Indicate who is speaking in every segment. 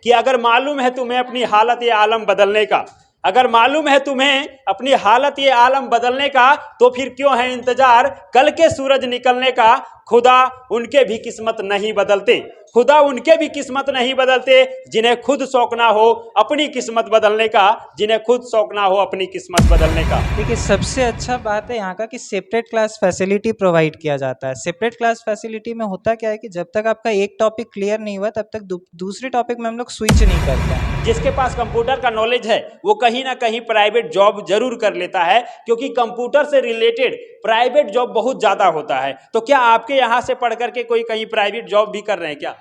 Speaker 1: कि अगर मालूम है तुम्हें अपनी हालत ये आलम बदलने का, अगर मालूम है तुम्हें अपनी हालत ये आलम बदलने का, तो फिर क्यों है इंतजार कल के सूरज निकलने का। खुदा उनके भी किस्मत नहीं बदलते, खुदा उनके भी किस्मत नहीं बदलते, जिन्हें खुद शौक ना हो अपनी किस्मत बदलने का, जिन्हें खुद शौक ना हो अपनी किस्मत बदलने का।
Speaker 2: देखिए, सबसे अच्छा बात है यहाँ का कि सेपरेट क्लास फैसिलिटी प्रोवाइड किया जाता है। सेपरेट क्लास फैसिलिटी में होता क्या है कि जब तक आपका एक टॉपिक क्लियर नहीं हुआ तब तक दूसरे टॉपिक में हम लोग स्विच नहीं करते हैं।
Speaker 1: जिसके पास कंप्यूटर का नॉलेज है वो कहीं ना कहीं प्राइवेट जॉब जरूर कर लेता है, क्योंकि कंप्यूटर से रिलेटेड प्राइवेट जॉब बहुत ज्यादा होता है। तो क्या आपके यहाँ से पढ़ करके कोई कहीं प्राइवेट जॉब भी कर रहे हैं क्या?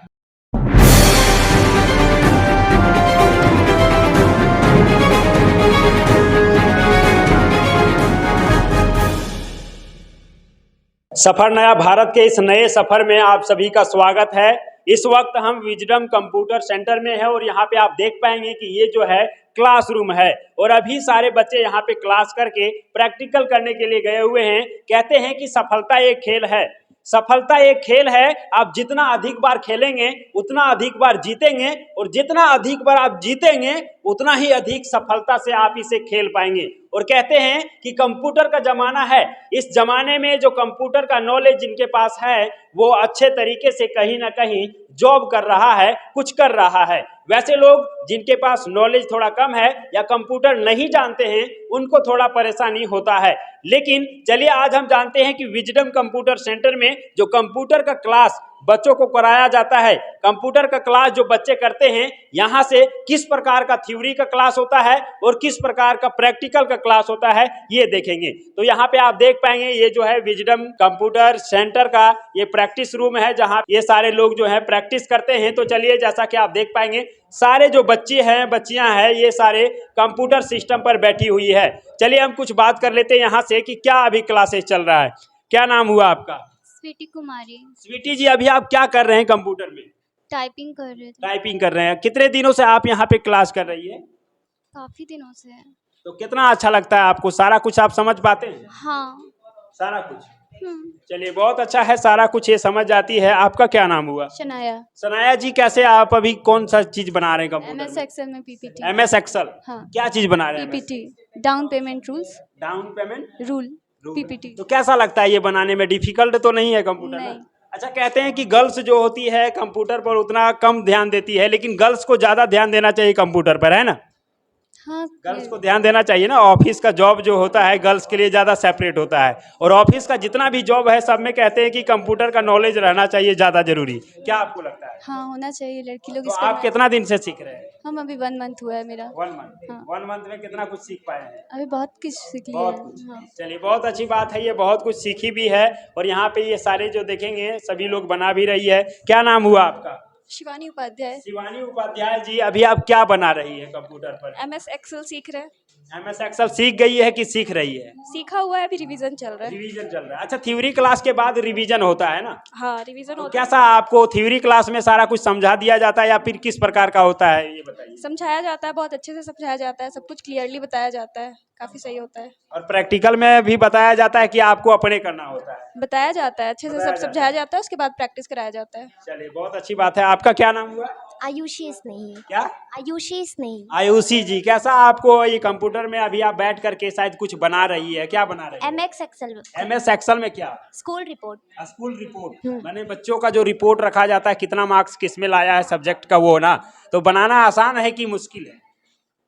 Speaker 1: सफर नया भारत के इस नए सफर में आप सभी का स्वागत है। इस वक्त हम विजडम कंप्यूटर सेंटर में है और यहाँ पे आप देख पाएंगे कि ये जो है क्लासरूम है और अभी सारे बच्चे यहाँ पे क्लास करके प्रैक्टिकल करने के लिए गए हुए हैं। कहते हैं कि सफलता एक खेल है, सफलता एक खेल है। आप जितना अधिक बार खेलेंगे उतना अधिक बार जीतेंगे, और जितना अधिक बार आप जीतेंगे उतना ही अधिक सफलता से आप इसे खेल पाएंगे। और कहते हैं कि कंप्यूटर का जमाना है, इस जमाने में जो कंप्यूटर का नॉलेज जिनके पास है वो अच्छे तरीके से कहीं ना कहीं जॉब कर रहा है, कुछ कर रहा है। वैसे लोग जिनके पास नॉलेज थोड़ा कम है या कंप्यूटर नहीं जानते हैं उनको थोड़ा परेशानी होता है। लेकिन चलिए आज हम जानते हैं कि विजडम कंप्यूटर सेंटर में जो कंप्यूटर का क्लास बच्चों को कराया जाता है, कंप्यूटर का क्लास जो बच्चे करते हैं, यहाँ से किस प्रकार का थ्योरी का क्लास होता है और किस प्रकार का प्रैक्टिकल का क्लास होता है ये देखेंगे। तो यहाँ पे आप देख पाएंगे ये जो है विजडम कंप्यूटर सेंटर का ये प्रैक्टिस रूम है जहाँ ये सारे लोग जो है प्रैक्टिस करते हैं। तो चलिए जैसा कि आप देख पाएंगे सारे जो बच्चे हैं बच्चियां हैं ये सारे कंप्यूटर सिस्टम पर बैठी हुई है। चलिए हम कुछ बात कर लेते हैं यहाँ से कि क्या अभी क्लासेस चल रहा है। क्या नाम हुआ आपका?
Speaker 3: स्वीटी कुमारी।
Speaker 1: स्वीटी जी, अभी आप क्या कर रहे हैं कंप्यूटर में?
Speaker 3: टाइपिंग कर रहे थे।
Speaker 1: टाइपिंग कर रहे हैं। कितने दिनों से आप यहाँ पे क्लास कर रही है?
Speaker 3: काफी दिनों से है।
Speaker 1: तो कितना अच्छा लगता है आपको? सारा कुछ आप समझ पाते हैं?
Speaker 3: हाँ।
Speaker 1: सारा कुछ। चलिए बहुत अच्छा है, सारा कुछ ये समझ जाती है। आपका क्या नाम हुआ?
Speaker 3: शनाया।
Speaker 1: सनाया जी, कैसे आप अभी कौन सा चीज बना रहे हैं कंप्यूटर
Speaker 3: MS
Speaker 1: में?
Speaker 3: एक्सेल में PPT।
Speaker 1: MS Excel.
Speaker 3: हाँ।
Speaker 1: क्या चीज बना रहे हैं?
Speaker 3: PPT down payment rules.
Speaker 1: Down payment
Speaker 3: rule PPT।
Speaker 1: तो कैसा लगता है ये बनाने में? डिफिकल्ट तो नहीं है कंप्यूटर
Speaker 3: नहीं।
Speaker 1: ना? अच्छा, कहते हैं कि गर्ल्स जो होती है कंप्यूटर पर उतना कम ध्यान देती है, लेकिन गर्ल्स को ज्यादा ध्यान देना चाहिए कंप्यूटर पर, है ना?
Speaker 3: हाँ।
Speaker 1: गर्ल्स को ध्यान देना चाहिए ना। ऑफिस का जॉब जो होता है गर्ल्स के लिए ज्यादा सेपरेट होता है, और ऑफिस का जितना भी जॉब है सब में कहते हैं कि कंप्यूटर का नॉलेज रहना चाहिए ज्यादा जरूरी। क्या आपको लगता है?
Speaker 3: हाँ, होना चाहिए, लड़की लोग
Speaker 1: तो
Speaker 3: इसका।
Speaker 1: आप कितना दिन से सीख रहे हैं?
Speaker 3: हम अभी 1 मंथ हुआ है मेरा।
Speaker 1: 1 मंथ।
Speaker 3: हाँ।
Speaker 1: 1 मंथ में कितना कुछ सीख पाए हैं?
Speaker 3: अभी बहुत कुछ सीख लिया
Speaker 1: बहुत
Speaker 3: है।
Speaker 1: कुछ।
Speaker 3: हाँ।
Speaker 1: चलिए बहुत अच्छी बात है, ये बहुत कुछ सीखी भी है। और यहाँ पे ये सारे जो देखेंगे सभी लोग बना भी रही है। क्या नाम हुआ आपका?
Speaker 3: शिवानी उपाध्याय।
Speaker 1: शिवानी उपाध्याय जी, अभी आप क्या बना रही है कंप्यूटर पर?
Speaker 3: MS एक्सेल सीख रहे हैं।
Speaker 1: MS एक्सेल सीख गई है कि सीख रही है?
Speaker 3: सीखा हुआ है, अभी रिवीजन चल रहा है।
Speaker 1: रिवीजन चल रहा है। अच्छा, थ्योरी क्लास के बाद रिवीजन होता है ना?
Speaker 3: हाँ, रिवीजन
Speaker 1: तो
Speaker 3: होता है।
Speaker 1: कैसा आपको थ्योरी क्लास में सारा कुछ समझा दिया जाता है या फिर किस प्रकार का होता है ये बताइए?
Speaker 3: समझाया जाता है, बहुत अच्छे से समझाया जाता है, सब कुछ क्लियरली बताया जाता है, काफी सही होता है।
Speaker 1: और प्रैक्टिकल में भी बताया जाता है कि आपको अपने करना होता है?
Speaker 3: बताया जाता है, अच्छे से
Speaker 1: बताया
Speaker 3: सब समझाया जाता है, उसके बाद प्रैक्टिस कराया जाता है।
Speaker 1: चलिए बहुत अच्छी बात है। आपका क्या नाम हुआ?
Speaker 4: आयुषी स्नेही।
Speaker 1: क्या?
Speaker 4: आयुषी स्नेही।
Speaker 1: आयुषी जी, कैसा आपको ये कंप्यूटर में अभी आप बैठ करके शायद कुछ बना रही है? क्या बना रही है?
Speaker 4: MS Excel.
Speaker 1: MS एक्सेल में क्या?
Speaker 4: School report.
Speaker 1: School report. मैंने बच्चों का जो रिपोर्ट रखा जाता है कितना मार्क्स किस में लाया है सब्जेक्ट का, वो ना तो बनाना आसान है कि मुश्किल है?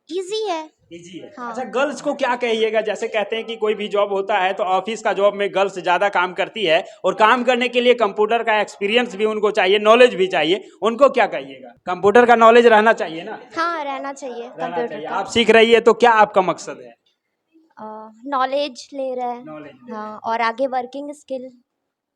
Speaker 4: इजी है।
Speaker 1: इजी है।
Speaker 4: हाँ।
Speaker 1: अच्छा, गर्ल्स को क्या कहिएगा? जैसे कहते हैं कि कोई भी जॉब होता है तो ऑफिस का जॉब में गर्ल्स ज्यादा काम करती है, और काम करने के लिए कंप्यूटर का एक्सपीरियंस भी उनको चाहिए, नॉलेज भी चाहिए। उनको क्या कहिएगा? कंप्यूटर का नॉलेज रहना चाहिए ना?
Speaker 4: हाँ, रहना चाहिए
Speaker 1: रहना
Speaker 4: कंप्यूटर
Speaker 1: चाहिए।
Speaker 4: का।
Speaker 1: आप सीख रही है तो क्या आपका मकसद है?
Speaker 4: नॉलेज ले रहा है।
Speaker 1: नॉलेज।
Speaker 4: हाँ, और आगे वर्किंग स्किल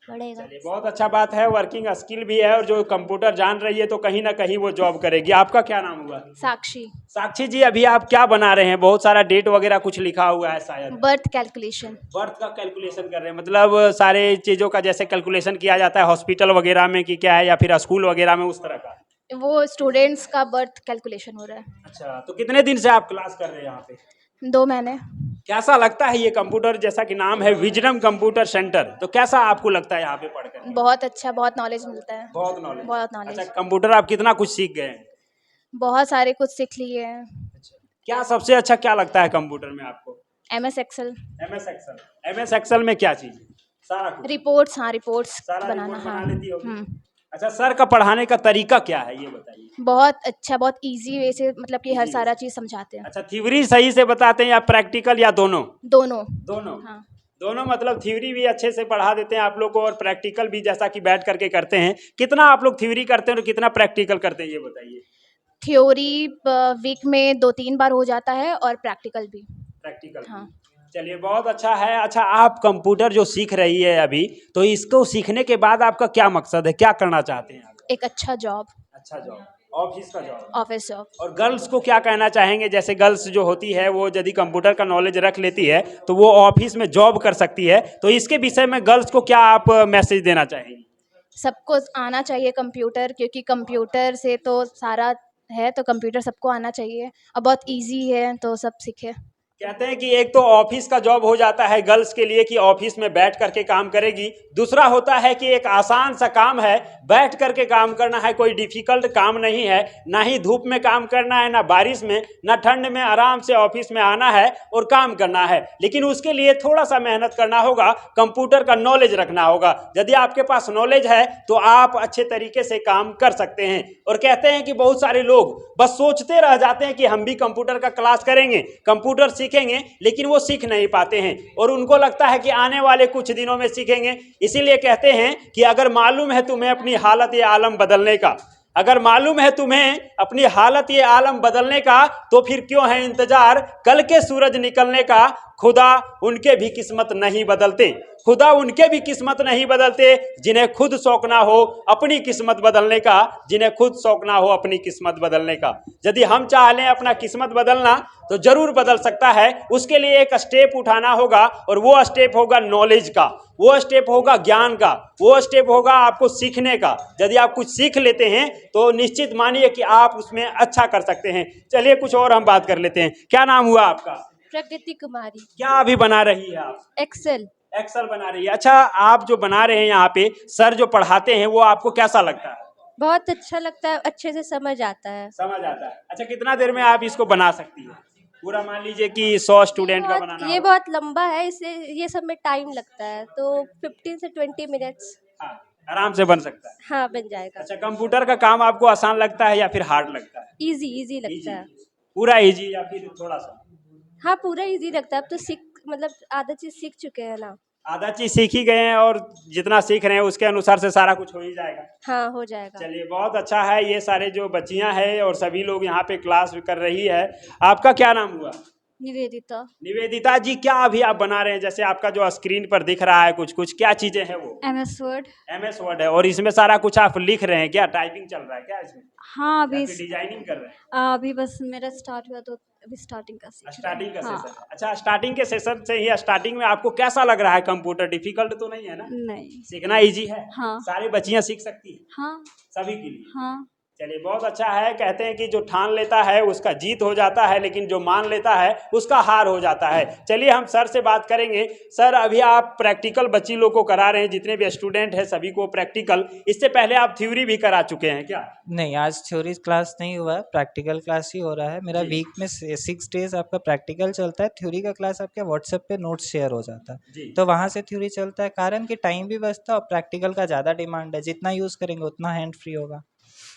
Speaker 4: बढ़ेगा।
Speaker 1: चलिए बहुत अच्छा बात है, वर्किंग स्किल भी है, और जो कंप्यूटर जान रही है तो कहीं ना कहीं वो जॉब करेगी। आपका क्या नाम हुआ?
Speaker 3: साक्षी।
Speaker 1: साक्षी जी, अभी आप क्या बना रहे हैं? बहुत सारा डेट वगैरह कुछ लिखा हुआ है शायद।
Speaker 3: Birth calculation.
Speaker 1: बर्थ का कैलकुलेशन कर रहे हैं, मतलब सारे चीजों का जैसे कैलकुलेशन किया जाता है हॉस्पिटल वगैरह में कि क्या है, या फिर स्कूल वगैरह में उस तरह का?
Speaker 3: वो स्टूडेंट्स का बर्थ कैलकुलेशन हो रहा है।
Speaker 1: अच्छा, तो कितने दिन से आप क्लास कर रहे हैं यहाँ पे?
Speaker 3: 2 महीने।
Speaker 1: कैसा लगता है ये कंप्यूटर, जैसा कि नाम है विजडम कंप्यूटर सेंटर, तो कैसा आपको लगता है यहाँ पे पढ़कर?
Speaker 3: बहुत अच्छा, बहुत नॉलेज मिलता है।
Speaker 1: बहुत नॉलेज।
Speaker 3: बहुत नॉलेज।
Speaker 1: अच्छा, कंप्यूटर आप कितना कुछ सीख गए हैं?
Speaker 3: बहुत सारे कुछ सीख लिए हैं।
Speaker 1: क्या सबसे अच्छा क्या लगता है कंप्यूटर में आपको?
Speaker 3: MS Excel,
Speaker 1: MS Excel. MS Excel में क्या चीज़ है? सारा कुछ,
Speaker 3: रिपोर्ट्स, हाँ रिपोर्ट्स
Speaker 1: सारा
Speaker 3: बनाना,
Speaker 1: रिपोर्ट
Speaker 3: हाँ।
Speaker 1: बना लेती होगी।
Speaker 3: हम्म,
Speaker 1: अच्छा, सर का पढ़ाने का तरीका क्या है ये बताइए?
Speaker 3: बहुत अच्छा, बहुत इजी वे से, मतलब कि हर
Speaker 1: Easy
Speaker 3: सारा
Speaker 1: way।
Speaker 3: चीज़ समझाते हैं।
Speaker 1: अच्छा, थ्योरी सही से बताते हैं या प्रैक्टिकल या दोनों?
Speaker 3: दोनों।
Speaker 1: दोनों।
Speaker 3: हाँ,
Speaker 1: दोनों मतलब थ्योरी भी अच्छे से पढ़ा देते हैं आप लोग को और प्रैक्टिकल भी जैसा कि बैठ करके करते हैं। कितना आप लोग थ्योरी करते हैं और कितना प्रैक्टिकल करते हैं ये बताइए?
Speaker 3: थ्योरी वीक में 2-3 बार हो जाता है और प्रैक्टिकल भी।
Speaker 1: प्रैक्टिकल।
Speaker 3: हाँ।
Speaker 1: चलिए बहुत अच्छा है। अच्छा, आप कंप्यूटर जो सीख रही है अभी, तो इसको सीखने के बाद आपका क्या मकसद है, क्या करना चाहते हैं आप?
Speaker 3: एक अच्छा जॉब,
Speaker 1: अच्छा जॉब, ऑफिस का जॉब।
Speaker 3: Office job.
Speaker 1: और गर्ल्स को क्या कहना चाहेंगे? जैसे गर्ल्स जो होती है वो यदि कंप्यूटर का नॉलेज रख लेती है तो वो ऑफिस में जॉब कर सकती है, तो इसके विषय में गर्ल्स को क्या आप मैसेज देना चाहेंगे?
Speaker 3: सबको आना चाहिए कंप्यूटर, क्योंकि कंप्यूटर से तो सारा है, तो कंप्यूटर सबको आना चाहिए और बहुत इजी है, तो सब सीखे।
Speaker 1: कहते हैं कि एक तो ऑफिस का जॉब हो जाता है गर्ल्स के लिए कि ऑफिस में बैठ करके काम करेगी, दूसरा होता है कि एक आसान सा काम है, बैठ करके काम करना है, कोई डिफिकल्ट काम नहीं है, ना ही धूप में काम करना है, ना बारिश में, ना ठंड में, आराम से ऑफिस में आना है और काम करना है। लेकिन उसके लिए थोड़ा सा मेहनत करना होगा, कंप्यूटर का नॉलेज रखना होगा। यदि आपके पास नॉलेज है तो आप अच्छे तरीके से काम कर सकते हैं। और कहते हैं कि बहुत सारे लोग बस सोचते रह जाते हैं कि हम भी कंप्यूटर का क्लास करेंगे, कंप्यूटर सीखेंगे, लेकिन वो सीख नहीं पाते हैं और उनको लगता है कि आने वाले कुछ दिनों में सीखेंगे। इसीलिए कहते हैं कि अगर मालूम है तुम्हें अपनी हालत ये आलम बदलने का, अगर मालूम है तुम्हें अपनी हालत ये आलम बदलने का, तो फिर क्यों है इंतजार कल के सूरज निकलने का। खुदा उनके भी किस्मत नहीं बदलते, खुदा उनके भी किस्मत नहीं बदलते जिन्हें खुद शौक ना हो अपनी किस्मत बदलने का, जिन्हें खुद शौक ना हो अपनी किस्मत बदलने का। यदि हम चाह लें अपना किस्मत बदलना तो जरूर बदल सकता है। उसके लिए एक स्टेप उठाना होगा और वो स्टेप होगा नॉलेज का, वो स्टेप होगा ज्ञान का, वो स्टेप होगा आपको सीखने का। यदि आप कुछ सीख लेते हैं तो निश्चित मानिए कि आप उसमें अच्छा कर सकते हैं। चलिए कुछ और हम बात कर लेते हैं। क्या नाम हुआ आपका?
Speaker 3: प्रकृति कुमारी।
Speaker 1: क्या अभी बना रही है आप?
Speaker 3: एक्सेल।
Speaker 1: एक्सेल बना रही है। अच्छा, आप जो बना रहे हैं यहाँ पे सर जो पढ़ाते हैं वो आपको कैसा लगता है?
Speaker 3: बहुत अच्छा लगता है, अच्छे से समझ आता है।
Speaker 1: समझ आता है। अच्छा, कितना देर में आप इसको बना सकती है? पूरा मान लीजिए कि 100 स्टूडेंट का बनाना
Speaker 3: ये
Speaker 1: हो।
Speaker 3: बहुत लंबा है, इसे ये सब में टाइम लगता है, तो 15 से 20 मिनट्स।
Speaker 1: हाँ, आराम से बन सकता है।
Speaker 3: हाँ, बन जाएगा।
Speaker 1: अच्छा, कंप्यूटर का काम आपको आसान लगता है या फिर हार्ड लगता है?
Speaker 3: इजी इजी लगता
Speaker 1: इजी,
Speaker 3: है।
Speaker 1: पूरा इजी या फिर थोड़ा सा?
Speaker 3: हाँ, पूरा इजी लगता है। अब तो मतलब आधा चीज सीख चुके हैं ना।
Speaker 1: आधा चीज सीख ही गए हैं और जितना सीख रहे हैं उसके अनुसार से सारा कुछ हो ही जाएगा।
Speaker 3: हाँ, हो जाएगा।
Speaker 1: चलिए बहुत अच्छा है। ये सारे जो बच्चियां हैं और सभी लोग यहाँ पे क्लास कर रही है। आपका क्या नाम हुआ?
Speaker 3: निवेदिता।
Speaker 1: निवेदिता जी, क्या अभी आप बना रहे हैं? जैसे आपका जो स्क्रीन पर दिख रहा है कुछ कुछ, क्या चीजें हैं वो?
Speaker 3: MS word.
Speaker 1: MS वर्ड है और इसमें सारा कुछ आप लिख रहे हैं क्या? टाइपिंग चल रहा है क्या इसमें?
Speaker 3: हाँ,
Speaker 1: या
Speaker 3: अभी
Speaker 1: फिर डिजाइनिंग कर रहे हैं?
Speaker 3: अभी बस मेरा स्टार्ट हुआ, तो अभी स्टार्टिंग का सीख रहे हैं।
Speaker 1: स्टार्टिंग का
Speaker 3: हाँ।
Speaker 1: सेशन है। अच्छा, स्टार्टिंग के सेशन से ही स्टार्टिंग में आपको कैसा लग रहा है? कंप्यूटर डिफिकल्ट तो नहीं है ना?
Speaker 3: नहीं।
Speaker 1: सीखना इजी है?
Speaker 3: हाँ।
Speaker 1: सारी बच्चियां सीख सकती है?
Speaker 3: हाँ।
Speaker 1: सभी के लिए?
Speaker 3: हाँ।
Speaker 1: चलिए बहुत अच्छा है। कहते हैं कि जो ठान लेता है उसका जीत हो जाता है, लेकिन जो मान लेता है उसका हार हो जाता है। चलिए हम सर से बात करेंगे। सर, अभी आप प्रैक्टिकल बच्ची लोग को करा रहे हैं, जितने भी स्टूडेंट हैं सभी को प्रैक्टिकल। इससे पहले आप थ्योरी भी करा चुके हैं क्या?
Speaker 2: नहीं, आज थ्योरी क्लास नहीं हुआ है, प्रैक्टिकल क्लास ही हो रहा है मेरा।
Speaker 1: जी।
Speaker 2: वीक में 6 डेज आपका प्रैक्टिकल चलता है, थ्योरी का क्लास आपके व्हाट्सएप पे नोट्स शेयर हो जाता है,
Speaker 1: जी।
Speaker 2: तो वहाँ से थ्योरी चलता है। कारण कि टाइम भी बचता है और प्रैक्टिकल का ज़्यादा डिमांड है, जितना यूज़ करेंगे उतना हैंड फ्री होगा।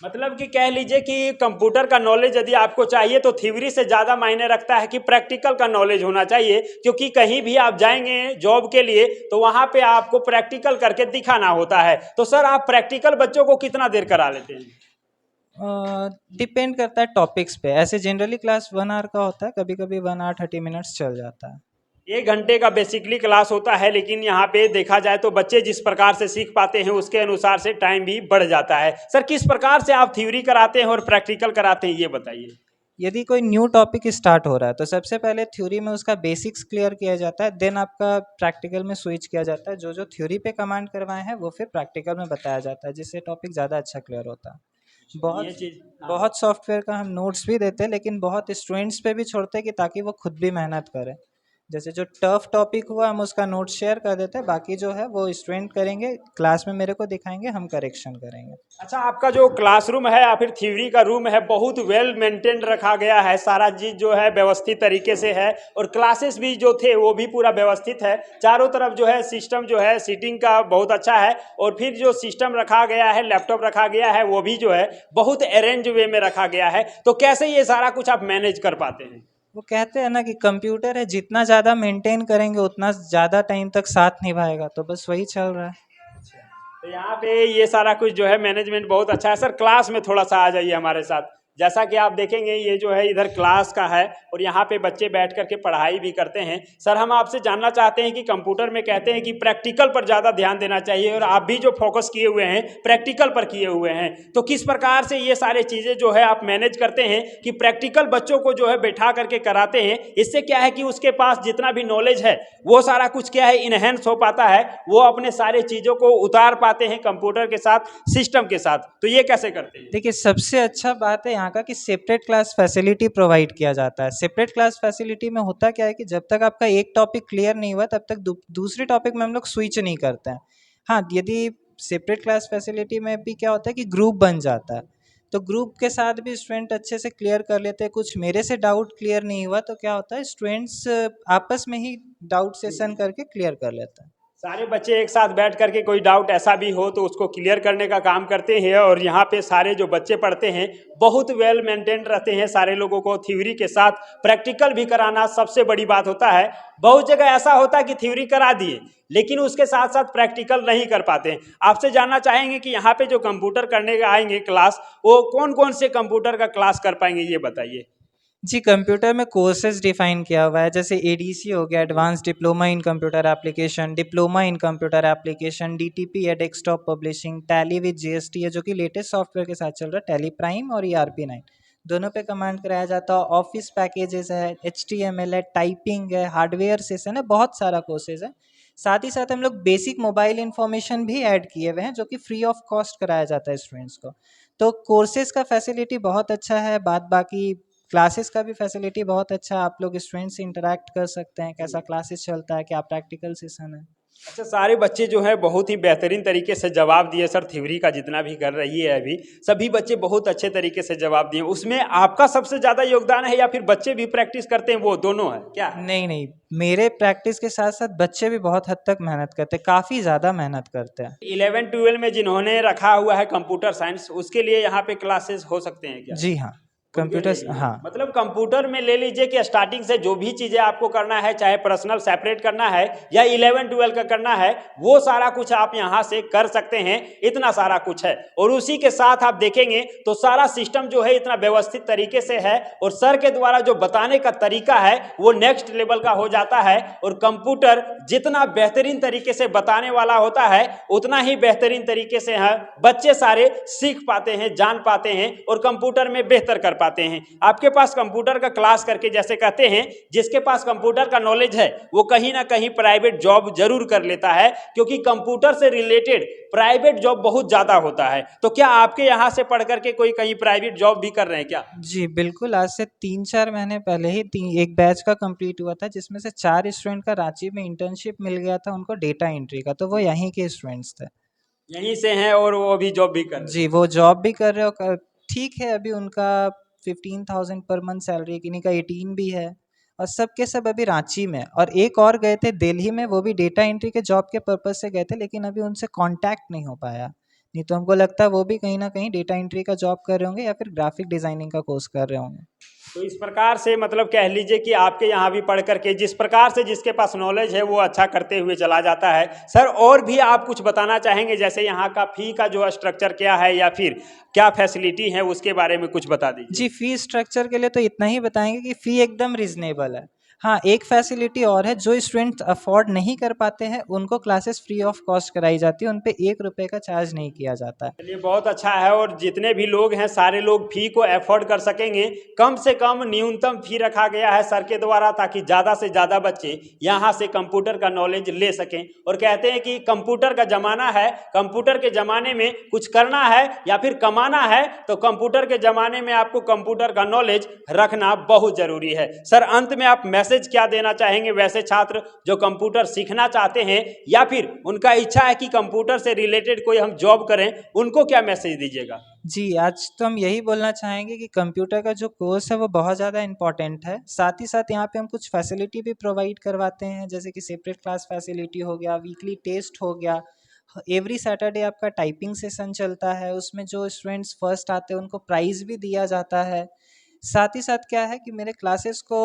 Speaker 1: मतलब कि कह लीजिए कि कंप्यूटर का नॉलेज यदि आपको चाहिए तो थ्योरी से ज़्यादा मायने रखता है कि प्रैक्टिकल का नॉलेज होना चाहिए, क्योंकि कहीं भी आप जाएंगे जॉब के लिए तो वहाँ पे आपको प्रैक्टिकल करके दिखाना होता है। तो सर, आप प्रैक्टिकल बच्चों को कितना देर करा लेते हैं?
Speaker 2: डिपेंड करता है टॉपिक्स पे। ऐसे जनरली क्लास 1 आवर का होता है, कभी कभी 1 आवर 30 मिनट्स चल जाता है।
Speaker 1: 1 घंटे का बेसिकली क्लास होता है, लेकिन यहाँ पे देखा जाए तो बच्चे जिस प्रकार से सीख पाते हैं उसके अनुसार से टाइम भी बढ़ जाता है। सर, किस प्रकार से आप थ्योरी कराते हैं और प्रैक्टिकल कराते हैं ये बताइए।
Speaker 2: यदि कोई न्यू टॉपिक स्टार्ट हो रहा है तो सबसे पहले थ्योरी में उसका बेसिक्स क्लियर किया जाता है, देन आपका प्रैक्टिकल में स्विच किया जाता है। जो जो थ्योरी पे कमांड करवाए हैं वो फिर प्रैक्टिकल में बताया जाता है, जिससे टॉपिक ज़्यादा अच्छा क्लियर होता है।
Speaker 1: ये
Speaker 2: बहुत
Speaker 1: चीज।
Speaker 2: बहुत सॉफ्टवेयर का हम नोट्स भी देते हैं, लेकिन बहुत स्टूडेंट्स पे भी छोड़ते हैं कि ताकि वो खुद भी मेहनत करें। जैसे जो टफ टॉपिक हुआ हम उसका नोट शेयर कर देते हैं, बाकी जो है वो स्टूडेंट करेंगे, क्लास में मेरे को दिखाएंगे, हम करेक्शन करेंगे।
Speaker 1: अच्छा, आपका जो क्लासरूम है या फिर थ्योरी का रूम है बहुत वेल मेंटेन रखा गया है, सारा चीज जो है व्यवस्थित तरीके से है, और क्लासेस भी जो थे वो भी पूरा व्यवस्थित है। चारों तरफ जो है सिस्टम जो है सीटिंग का बहुत अच्छा है, और फिर जो सिस्टम रखा गया है, लैपटॉप रखा गया है, वो भी जो है बहुत अरेंज वे में रखा गया है। तो कैसे ये सारा कुछ आप मैनेज कर पाते हैं?
Speaker 2: वो कहते हैं ना कि कंप्यूटर है, जितना ज़्यादा मेंटेन करेंगे उतना ज़्यादा टाइम तक साथ निभाएगा, तो बस वही चल रहा है।
Speaker 1: तो यहाँ पे ये सारा कुछ जो है मैनेजमेंट बहुत अच्छा है। सर क्लास में थोड़ा सा आ जाइए हमारे साथ। जैसा कि आप देखेंगे ये जो है इधर क्लास का है, और यहाँ पे बच्चे बैठ करके पढ़ाई भी करते हैं। सर हम आपसे जानना चाहते हैं कि कंप्यूटर में कहते हैं कि प्रैक्टिकल पर ज़्यादा ध्यान देना चाहिए, और आप भी जो फोकस किए हुए हैं प्रैक्टिकल पर किए हुए हैं, तो किस प्रकार से ये सारे चीज़ें जो है आप मैनेज करते हैं कि प्रैक्टिकल बच्चों को जो है बैठा करके कराते हैं? इससे क्या है कि उसके पास जितना भी नॉलेज है वो सारा कुछ क्या है इनहेंस हो पाता है, वो अपने सारे चीज़ों को उतार पाते हैं कंप्यूटर के साथ, सिस्टम के साथ। तो ये कैसे करते हैं?
Speaker 2: देखिए, सबसे अच्छा बात है यहाँ का कि सेपरेट क्लास फैसिलिटी प्रोवाइड किया जाता है। सेपरेट क्लास फैसिलिटी में होता क्या है कि जब तक आपका एक टॉपिक क्लियर नहीं हुआ तब तक दूसरे टॉपिक में हम लोग स्विच नहीं करते हैं। हाँ, यदि सेपरेट क्लास फैसिलिटी में भी क्या होता है कि ग्रुप बन जाता है, तो ग्रुप के साथ भी स्टूडेंट अच्छे से क्लियर कर लेते हैं। कुछ मेरे से डाउट क्लियर नहीं हुआ तो क्या होता है, स्टूडेंट्स आपस में ही डाउट सेशन करके क्लियर कर लेते हैं।
Speaker 1: सारे बच्चे एक साथ बैठ करके कोई डाउट ऐसा भी हो तो उसको क्लियर करने का काम करते हैं, और यहाँ पे सारे जो बच्चे पढ़ते हैं बहुत वेल मेंटेन रहते हैं। सारे लोगों को थ्योरी के साथ प्रैक्टिकल भी कराना सबसे बड़ी बात होता है। बहुत जगह ऐसा होता है कि थ्योरी करा दिए लेकिन उसके साथ साथ प्रैक्टिकल नहीं कर पाते हैं। आपसे जानना चाहेंगे कि यहाँ पे जो कंप्यूटर करने का आएंगे क्लास, वो कौन कौन से कंप्यूटर का क्लास कर पाएंगे, ये बताइए।
Speaker 2: जी, कंप्यूटर में कोर्सेज डिफाइन किया हुआ है, जैसे एडीसी हो गया, advance diploma in computer application, diploma in computer application, DTP या desktop publishing, Tally with GST है जो कि लेटेस्ट सॉफ्टवेयर के साथ चल रहा है, टैली प्राइम और ERP9 दोनों पे कमांड कराया जाता है। ऑफिस पैकेजेस है, HTML है, टाइपिंग है, हार्डवेयर सेशन है, बहुत सारा कोर्सेज है। साथ ही साथ हम लोग बेसिक मोबाइल इन्फॉर्मेशन भी ऐड किए हुए हैं जो कि फ्री ऑफ कॉस्ट कराया जाता है स्टूडेंट्स को। तो कोर्सेज का फैसिलिटी बहुत अच्छा है। बाकी क्लासेस का भी फैसिलिटी बहुत अच्छा है, आप लोग स्टूडेंट से इंटरेक्ट कर सकते हैं, कैसा क्लासेस चलता है, क्या प्रैक्टिकल सेशन है।
Speaker 1: अच्छा, सारे बच्चे जो है बहुत ही बेहतरीन तरीके से जवाब दिए सर। थ्योरी का जितना भी कर रही है अभी सभी बच्चे बहुत अच्छे तरीके से जवाब दिए। उसमें आपका सबसे ज़्यादा योगदान है या फिर बच्चे भी प्रैक्टिस करते हैं, वो दोनों है क्या?
Speaker 2: नहीं, मेरे प्रैक्टिस के साथ साथ बच्चे भी बहुत हद तक मेहनत करते हैं, काफ़ी ज़्यादा मेहनत करते हैं।
Speaker 1: 11-12 में जिन्होंने रखा हुआ है कंप्यूटर साइंस, उसके लिए यहाँ पे क्लासेस हो सकते हैं क्या?
Speaker 2: जी हाँ,
Speaker 1: उनके
Speaker 2: कंप्यूटर,
Speaker 1: लिए ही।
Speaker 2: हाँ
Speaker 1: मतलब कंप्यूटर में ले लीजिए कि स्टार्टिंग से जो भी चीज़ें आपको करना है, चाहे पर्सनल सेपरेट करना है या 11-12 का करना है, वो सारा कुछ आप यहाँ से कर सकते हैं। इतना सारा कुछ है, और उसी के साथ आप देखेंगे तो सारा सिस्टम जो है इतना व्यवस्थित तरीके से है, और सर के द्वारा जो बताने का तरीका है वो नेक्स्ट लेवल का हो जाता है। और कंप्यूटर जितना बेहतरीन तरीके से बताने वाला होता है उतना ही बेहतरीन तरीके से बच्चे सारे सीख पाते हैं, जान पाते हैं, और कंप्यूटर में बेहतर कर पाते हैं। आपके पास कंप्यूटर का क्लास करके, जैसे कहते हैं जिसके पास कंप्यूटर का नॉलेज है वो कहीं ना कहीं प्राइवेट जॉब जरूर कर लेता है, क्योंकि कंप्यूटर से रिलेटेड प्राइवेट जॉब बहुत ज्यादा होता है। तो क्या आपके यहाँ से पढ़ करके कोई कहीं प्राइवेट जॉब भी कर रहे हैं क्या?
Speaker 2: जी बिल्कुल, आज से 3-4 महीने पहले ही एक बैच का कंप्लीट हुआ था जिसमें से 4 स्टूडेंट का रांची में इंटर्नशिप मिल गया था उनको डेटा एंट्री का, तो वो यहीं के स्टूडेंट्स थे।
Speaker 1: यहीं से हैं और वो अभी जॉब भी कर रहे हैं?
Speaker 2: जी, वो जॉब भी कर रहे हो, ठीक है। अभी उनका 15,000 पर मंथ सैलरी, किन्हीं का 18 भी है, और सब के सब अभी रांची में। और एक और गए थे दिल्ली में, वो भी डेटा एंट्री के जॉब के पर्पज से गए थे, लेकिन अभी उनसे कांटेक्ट नहीं हो पाया। नहीं तो हमको लगता है वो भी कहीं ना कहीं डेटा एंट्री का जॉब कर रहे होंगे या फिर ग्राफिक डिजाइनिंग का कोर्स कर रहे होंगे।
Speaker 1: तो इस प्रकार से मतलब कह लीजिए कि आपके यहाँ भी पढ़ करके जिस प्रकार से जिसके पास नॉलेज है वो अच्छा करते हुए चला जाता है। सर और भी आप कुछ बताना चाहेंगे, जैसे यहाँ का फी का जो स्ट्रक्चर क्या है या फिर क्या फैसिलिटी है, उसके बारे में कुछ बता दीजिए।
Speaker 2: जी, फी स्ट्रक्चर के लिए तो इतना ही बताएंगे कि फ़ी एकदम रिजनेबल है। हाँ, एक फैसिलिटी और है, जो स्टूडेंट अफोर्ड नहीं कर पाते हैं उनको क्लासेस फ्री ऑफ कॉस्ट कराई जाती है, उन पे 1 रुपये का चार्ज नहीं किया जाता है।
Speaker 1: चलिए बहुत अच्छा है, और जितने भी लोग हैं सारे लोग फी को अफोर्ड कर सकेंगे। कम से कम न्यूनतम फी रखा गया है सर के द्वारा, ताकि ज़्यादा से ज़्यादा बच्चे यहाँ से कंप्यूटर का नॉलेज ले सकें। और कहते हैं कि कंप्यूटर का ज़माना है, कंप्यूटर के ज़माने में कुछ करना है या फिर कमाना है तो कंप्यूटर के ज़माने में आपको कंप्यूटर का नॉलेज रखना बहुत ज़रूरी है। सर अंत में आप मैसेज क्या देना चाहेंगे वैसे छात्र जो कंप्यूटर सीखना चाहते हैं या फिर उनका इच्छा है कि कंप्यूटर से रिलेटेड कोई हम जॉब करें, उनको क्या मैसेज दीजिएगा?
Speaker 2: जी, आज तो हम यही बोलना चाहेंगे कि कंप्यूटर का जो कोर्स है वो बहुत ज़्यादा इम्पॉर्टेंट है। साथ ही साथ यहाँ पे हम कुछ फैसिलिटी भी प्रोवाइड करवाते हैं, जैसे कि सेपरेट क्लास फैसिलिटी हो गया, वीकली टेस्ट हो गया। एवरी सैटरडे आपका टाइपिंग सेशन चलता है, उसमें जो स्टूडेंट्स फर्स्ट आते हैं उनको प्राइज़ भी दिया जाता है। साथ ही साथ क्या है कि मेरे क्लासेस को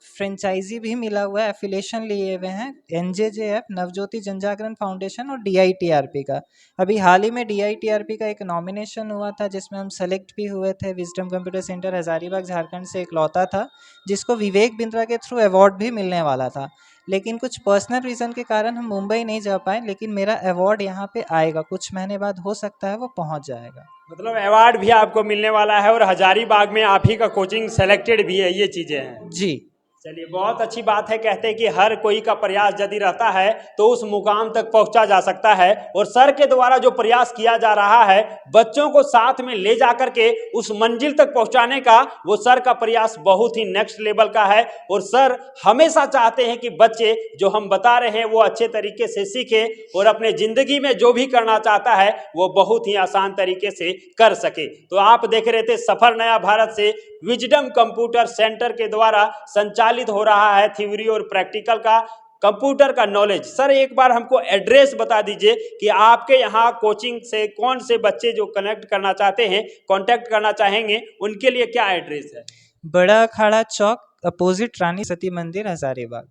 Speaker 2: फ्रेंचाइजी भी मिला हुआ है, एफिलिएशन लिए हुए हैं NJJF नवज्योति जनजागरण फाउंडेशन और DITRP का। अभी हाल ही में DITRP का एक नॉमिनेशन हुआ था जिसमें हम सेलेक्ट भी हुए थे। Wisdom computer centre Hazaribagh Jharkhand से इकलौता था जिसको विवेक बिंद्रा के थ्रू अवार्ड भी मिलने वाला था, लेकिन कुछ पर्सनल रीज़न के कारण हम मुंबई नहीं जा पाए। लेकिन मेरा अवार्ड यहाँ पे आएगा, कुछ महीने बाद हो सकता है वो पहुँच जाएगा।
Speaker 1: मतलब अवार्ड भी आपको मिलने वाला है और हजारीबाग में आप ही का कोचिंग सेलेक्टेड भी है, ये चीजें हैं।
Speaker 2: जी,
Speaker 1: चलिए, बहुत अच्छी बात है। कहते हैं कि हर कोई का प्रयास यदि रहता है तो उस मुकाम तक पहुंचा जा सकता है, और सर के द्वारा जो प्रयास किया जा रहा है बच्चों को साथ में ले जाकर के उस मंजिल तक पहुंचाने का, वो सर का प्रयास बहुत ही नेक्स्ट लेवल का है। और सर हमेशा चाहते हैं कि बच्चे जो हम बता रहे हैं वो अच्छे तरीके से सीखे और अपने जिंदगी में जो भी करना चाहता है वो बहुत ही आसान तरीके से कर सके। तो आप देख रहे थे सफर नया भारत से विजडम कंप्यूटर सेंटर के द्वारा संचालित हो रहा है थ्योरी और प्रैक्टिकल का कंप्यूटर का नॉलेज। सर एक बार हमको एड्रेस बता दीजिए कि आपके यहाँ कोचिंग से कौन से बच्चे जो कनेक्ट करना चाहते हैं, कांटेक्ट करना चाहेंगे, उनके लिए क्या एड्रेस है?
Speaker 2: बड़ा अखाड़ा चौक, अपोजिट रानी सती मंदिर, हज़ारीबाग।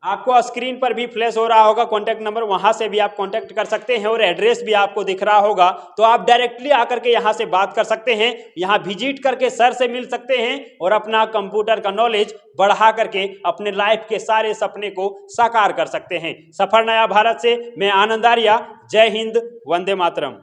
Speaker 1: आपको स्क्रीन पर भी फ्लैश हो रहा होगा कॉन्टैक्ट नंबर, वहां से भी आप कॉन्टैक्ट कर सकते हैं और एड्रेस भी आपको दिख रहा होगा, तो आप डायरेक्टली आकर के यहाँ से बात कर सकते हैं, यहाँ विजिट करके सर से मिल सकते हैं और अपना कंप्यूटर का नॉलेज बढ़ा करके अपने लाइफ के सारे सपने को साकार कर सकते हैं। सफर नया भारत से मैं आनंद आर्या, जय हिंद, वंदे मातरम।